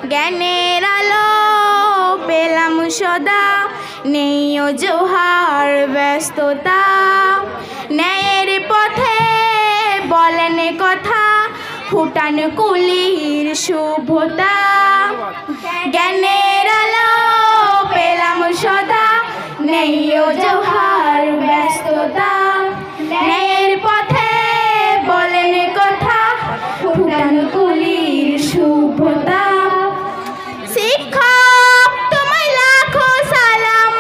জ্ঞানের আলো পেলাম সদা, নেই অজুহার ব্যস্ততা। ন্যায়ের পথে বলেন কথা, ফুটান কুলির শুভতা। জ্ঞানের আলো পেলাম সদা, নেই অজুহার ব্যস্ততা। ন্যায়ের পথে বলেন কথা, ফুটান কুলির শুভতা। শিক্ষক তোমায় লাখো সালাম,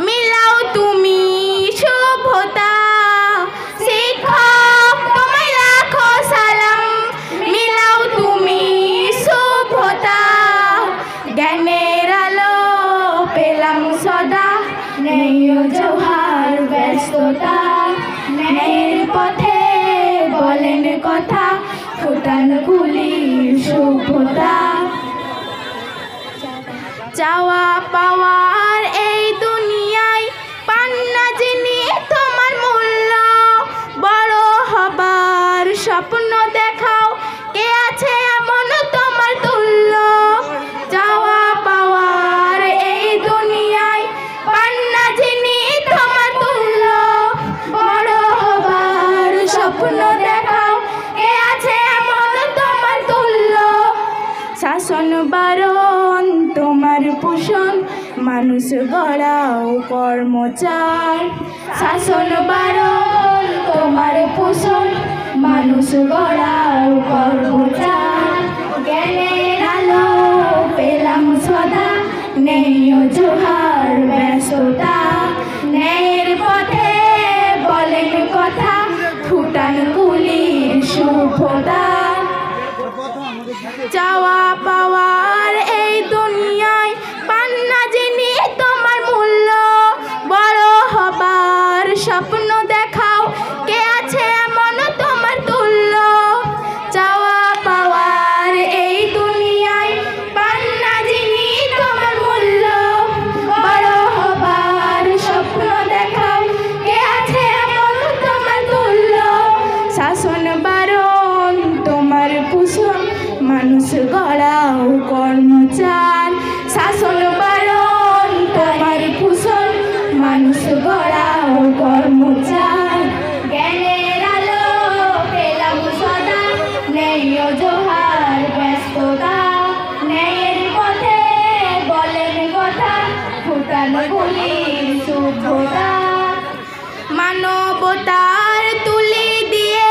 মিলাও তুমি শুভতা। শিক্ষক তোমায় লাখো সালাম, মিলাও তুমি শুভতা। জ্ঞানের আলো পেলাম সদা, নেই অজুহার ব্যস্ততা। ন্যায়ের পথে বলেন কথা, ফুটান কুলির শুভতা। চাওয়া পাওয়ার এই দুনিয়ায় পান না যিনি তোমার মূল্য, বড় হবার স্বপ্ন দেখাও, কে আছে এমন তোমার তুল্য। চাওয়া পাওয়ার এই দুনিয়ায় পান না যিনি তোমার তুল্য, বড় হবার স্বপ্ন দেখাও, কে আছে এমন তোমার তুল্য। শাসন বারণ তোমার পোষণ, মানুষ গড়াও কর্মচার। শাসন বারণ তোমার পোষণ, মানুষ গড়াও কর্মচার। জ্ঞানের আলো পেলাম সদা, নেই অজুহার ব্যস্ততা। ন্যায়ের পথে বলেন কথা, ফুটান কুলির শুভতা। চাওয়া পাওয়ার এই দুনিয়ায় পান না যিনি তোমার মূল্য, বড় হবার স্বপ্ন দেখাও, কে আছে এমন তোমার তুল্য। চাওয়া পাওয়ার এই দুনিয়ায় পান না যিনি তোমার মূল্য, বড় হবার স্বপ্ন দেখাও, কে আছে এমন তোমার তুল্য। শাসন বারণ তোমার পোষণ, মানুষ গড়াও কর্মচার। শাসন বারণ তোমার পোষণ, মানুষ গড়াও কর্মচার। জ্ঞানের আলো পেলাম সদা, নেই অজুহার ব্যস্ততা। ন্যায়ের পথে বলেন কথা, ফুটান কুলির শুভতা। মানবতার তুলি দিয়ে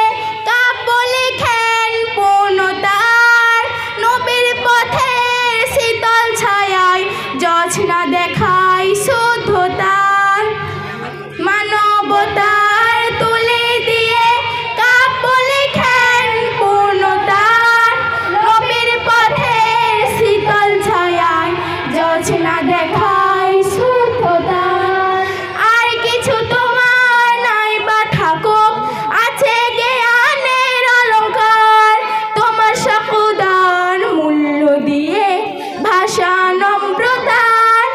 কাব্য লেখেন পূর্ণতার, নবীর পথের শীতল ছায়ায় জোছনা দেখায় শুদ্ধতার। মানবতার তুলি দিয়ে কাব্য লেখেন পূর্ণতার, নবীর পথের শীতল ছায়ায় জোছনা দেখায় শুদ্ধতার। আর কিছু তোমার নাই বা থাকুক, আছে জ্ঞানের অলঙ্কার। তোমার সকদান মূল্য দিয়ে ভাষা নম্রতার।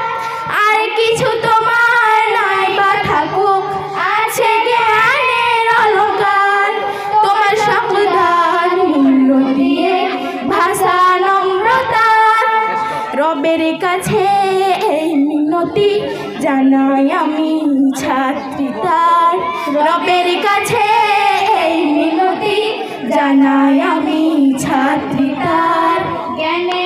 আর কিছু তোমার নাই বা থাকুক, আছে জ্ঞানের অলঙ্কার। তোমার সকদান মূল্য দিয়ে ভাষা নম্রতার। রবের কাছে এই মিনতি জানাই আমি ছাত্রী তার। রবের কাছে এই মিনতি জানাই আমি ছাত্রী তার। জ্ঞানের